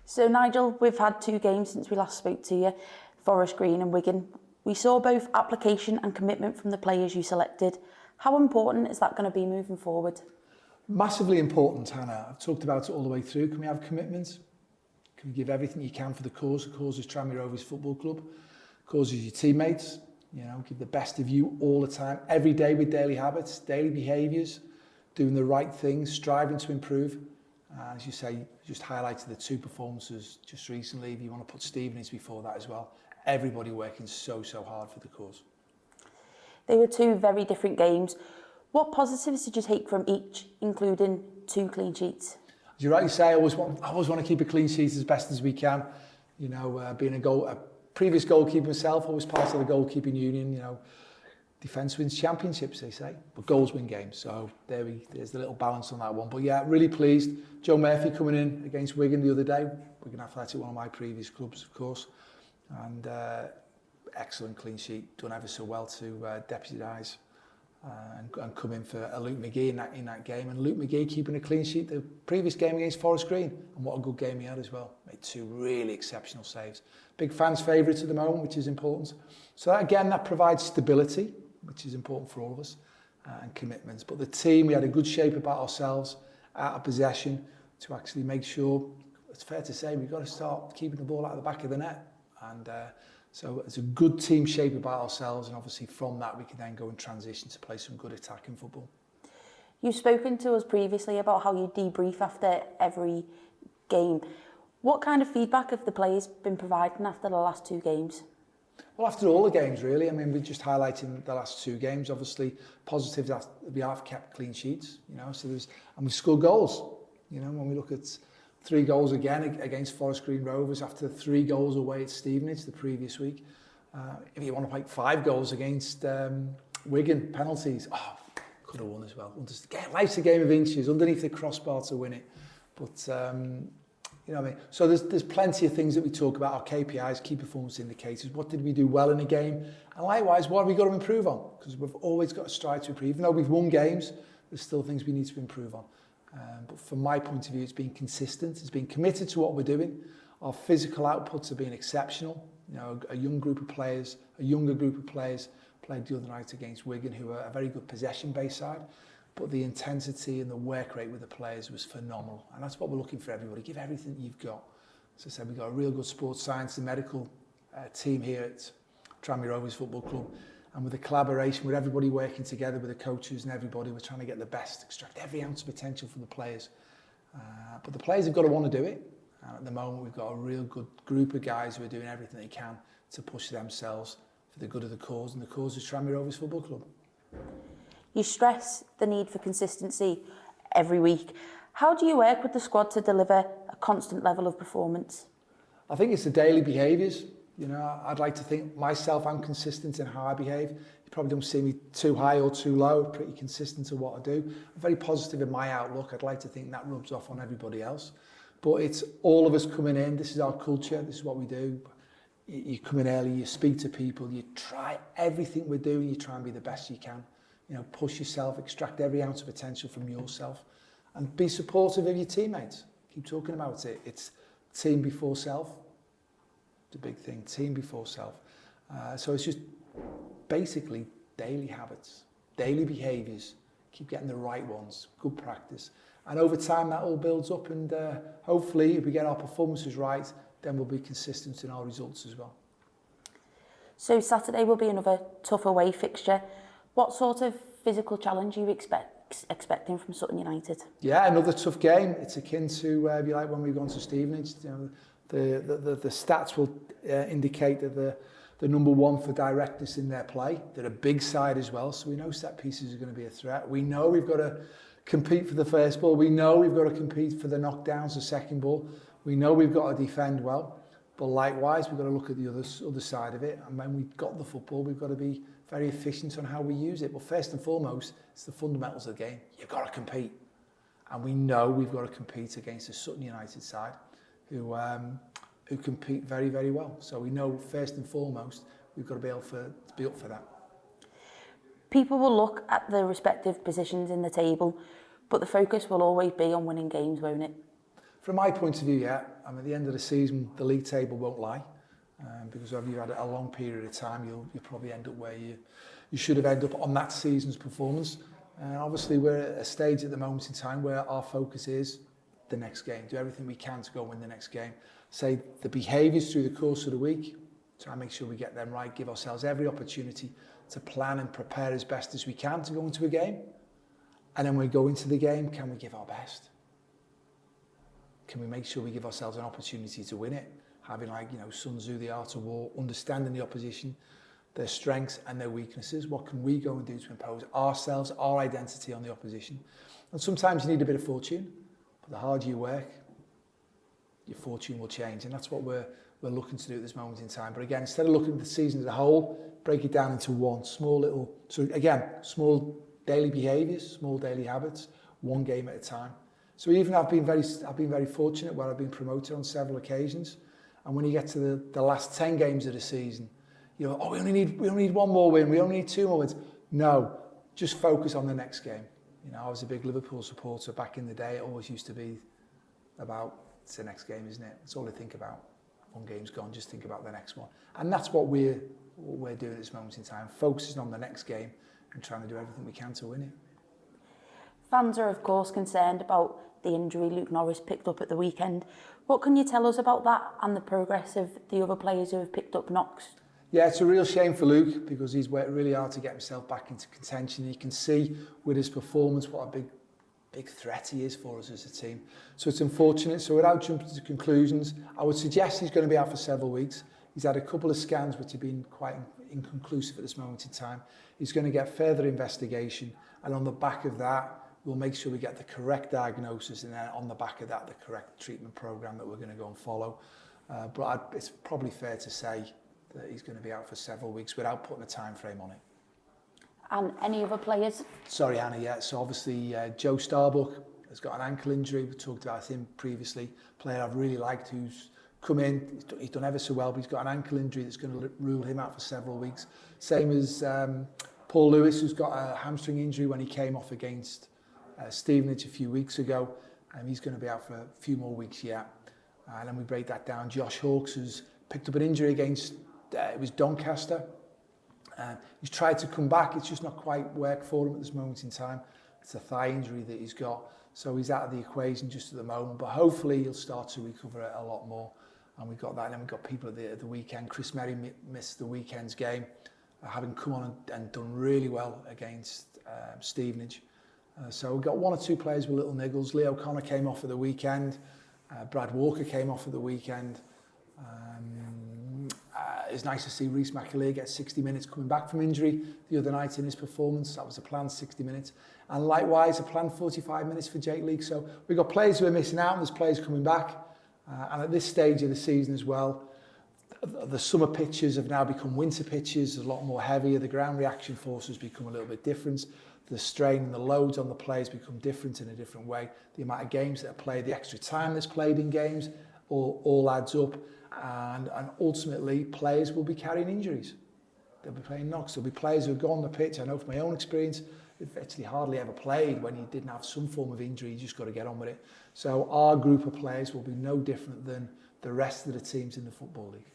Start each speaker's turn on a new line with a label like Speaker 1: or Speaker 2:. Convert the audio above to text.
Speaker 1: So Nigel, we've had 2 games since we last spoke to you, Forest Green and Wigan. We saw both application and commitment from the players you selected. How important is that going to be moving forward?
Speaker 2: Massively important, Hannah. I've talked about it all the way through. Can we have commitment? Can you give everything you can for the cause? The cause is Tranmere Rovers Football Club. The cause is your teammates. You know, give the best of you all the time, every day with daily habits, daily behaviours, doing the right things, striving to improve. As you say, you just highlighted the 2 performances just recently. If you want to put Stevenage before that as well. Everybody working so hard for the cause.
Speaker 1: They were 2 very different games. What positives did you take from each, including 2 clean sheets?
Speaker 2: As you rightly say, I always want to keep a clean sheet as best as we can. You know, being a previous goalkeeper myself, always part of the goalkeeping union. You know, defence wins championships, they say, but goals win games. So there's the little balance on that one. But yeah, really pleased. Joe Murphy coming in against Wigan the other day. Wigan Athletic, one of my previous clubs, of course, and excellent clean sheet. Done ever so well to deputise. And come in for 𝗬𝗢𝗨𝗥𝗧 in that game, and 𝗬𝗢𝗨𝗥 keeping a clean sheet the previous game against Forest Green, and what a good game he had as well. Made 2 really exceptional saves. Big fans' favourites at the moment, which is important. So that, again, that provides stability, which is important for all of us, and commitments. But the team, we had a good shape about ourselves, out of possession, to actually make sure, it's fair to say, we've got to start keeping the ball out of the back of the net. And so it's a good team shape about ourselves, and obviously from that we can then go and transition to play some good attacking football.
Speaker 1: You've spoken to us previously about how you debrief after every game. What kind of feedback have the players been providing after the last 2 games?
Speaker 2: Well, after all the games, really. I mean, we're just highlighting the last 2 games. Obviously, positives that we have kept clean sheets, you know. So and we've scored goals. You know, when we look at 3 goals again against Forest Green Rovers after 3 goals away at Stevenage the previous week. If you want to make 5 goals against Wigan, penalties, could have won as well. Life's a game of inches, underneath the crossbar to win it. But, you know what I mean? So there's plenty of things that we talk about, our KPIs, key performance indicators. What did we do well in a game? And likewise, what have we got to improve on? Because we've always got to strive to improve. Even though we've won games, there's still things we need to improve on. But from my point of view, it's been consistent. It's been committed to what we're doing. Our physical outputs have been exceptional. You know, a younger group of players played the other night against Wigan, who are a very good possession-based side. But the intensity and the work rate with the players was phenomenal. And that's what we're looking for everybody. Give everything you've got. As I said, we've got a real good sports science and medical team here at Tranmere Rovers Football Club. And with the collaboration, with everybody working together, with the coaches and everybody, we're trying to get the best, extract every ounce of potential from the players. But the players have got to want to do it. And at the moment, we've got a real good group of guys who are doing everything they can to push themselves for the good of the cause, and the cause is Tranmere Rovers Football Club.
Speaker 1: You stress the need for consistency every week. How do you work with the squad to deliver a constant level of performance?
Speaker 2: I think it's the daily behaviours. You know, I'd like to think myself, I'm consistent in how I behave. You probably don't see me too high or too low, pretty consistent in what I do. I'm very positive in my outlook. I'd like to think that rubs off on everybody else. But it's all of us coming in. This is our culture. This is what we do. You come in early, you speak to people, you try everything we're doing, you try and be the best you can. You know, push yourself, extract every ounce of potential from yourself, and be supportive of your teammates. Keep talking about it. It's team before self. The big thing, team before self. So it's just basically daily habits, daily behaviours, keep getting the right ones, good practice. And over time that all builds up, and hopefully if we get our performances right, then we'll be consistent in our results as well.
Speaker 1: So Saturday will be another tough away fixture. What sort of physical challenge are you expecting from Sutton United?
Speaker 2: Yeah, another tough game. It's akin to if you like when we've gone to Stevenage. You know, the stats will indicate that the number 1 for directness in their play. They're a big side as well, so we know set pieces are going to be a threat. We know we've got to compete for the first ball. We know we've got to compete for the knockdowns, the second ball. We know we've got to defend well, but likewise we've got to look at the other side of it. And when we've got the football, we've got to be very efficient on how we use it. But first and foremost, it's the fundamentals of the game. You've got to compete, and we know we've got to compete against the Sutton United side, who compete very, very well. So we know first and foremost we've got to be able to be up for that.
Speaker 1: People will look at the respective positions in the table, but the focus will always be on winning games, won't it?
Speaker 2: From my point of view, yeah, I mean, at the end of the season, the league table won't lie, because if you've had a long period of time, you'll probably end up where you should have ended up on that season's performance. And obviously, we're at a stage at the moment in time where our focus is the next game. Do everything we can to go win the next game. Say the behaviours through the course of the week, try and make sure we get them right, give ourselves every opportunity to plan and prepare as best as we can to go into a game. And then when we go into the game, can we give our best? Can we make sure we give ourselves an opportunity to win it? Having 𝗬𝗢𝗪𝗘𝗥𝗧, the art of war, understanding the opposition, their strengths and their weaknesses. What can we go and do to impose ourselves, our identity on the opposition? And sometimes you need a bit of fortune, but the harder you work, your fortune will change. And that's what we're looking to do at this moment in time. But again, instead of looking at the season as a whole, break it down into one small little, so again, small daily behaviours, small daily habits, one game at a time. So even I've been very fortunate where I've been promoted on several occasions. And when you get to the last 10 games of the season, we only need one more win, we only need 2 more wins. No, just focus on the next game. I was a big Liverpool supporter back in the day. It always used to be about, it's the next game, isn't it? That's all I think about. One game's gone, just think about the next one. And that's what we're doing at this moment in time, focusing on the next game and trying to do everything we can to win it.
Speaker 1: Fans are, of course, concerned about the injury Luke Norris picked up at the weekend. What can you tell us about that and the progress of the other players who have picked up knocks?
Speaker 2: Yeah, it's a real shame for Luke because he's worked really hard to get himself back into contention. You can see with his performance what a big threat he is for us as a team. So it's unfortunate. So without jumping to conclusions, I would suggest he's going to be out for several weeks. He's had a couple of scans which have been quite inconclusive at this moment in time. He's going to get further investigation, and on the back of that, we'll make sure we get the correct diagnosis, and then on the back of that, the correct treatment program that we're going to go and follow. But it's probably fair to say that he's going to be out for several weeks without putting a time frame on it.
Speaker 1: And any other players?
Speaker 2: Sorry, Anna, yeah. So obviously, Joe Starbuck has got an ankle injury. We talked about him previously. Player I've really liked who's come in. He's done ever so well, but he's got an ankle injury that's going to rule him out for several weeks. Same as Paul Lewis, who's got a hamstring injury when he came off against Stevenage a few weeks ago. And he's going to be out for a few more weeks yet. And then we break that down. Josh Hawkes, who's picked up an injury against it was Doncaster. He's tried to come back. It's just not quite worked for him at this moment in time. It's a thigh injury that he's got. So he's out of the equation just at the moment. But hopefully he'll start to recover a lot more. And we've got that. And then we've got people at the weekend. Chris Merry missed the weekend's game, having come on and done really well against Stevenage. So we've got 1 or 2 players with little niggles. Lee O'Connor came off at the weekend. Brad Walker came off at the weekend. It's nice to see 𝗬𝗪𝗪𝗧 get 60 minutes coming back from injury the other night in his performance. That was a planned 60 minutes. And likewise, a planned 45 minutes for Jake Leake. So we've got players who are missing out and there's players coming back. And at this stage of the season as well, the summer pitches have now become winter pitches. There's a lot more heavier. The ground reaction forces become a little bit different. The strain and the loads on the players become different in a different way. The amount of games that are played, the extra time that's played in games, all adds up. And ultimately, players will be carrying injuries. They'll be playing knocks. There'll be players who go on the pitch. I know from my own experience, they've actually hardly ever played when you didn't have some form of injury. You just got to get on with it. So our group of players will be no different than the rest of the teams in the Football League.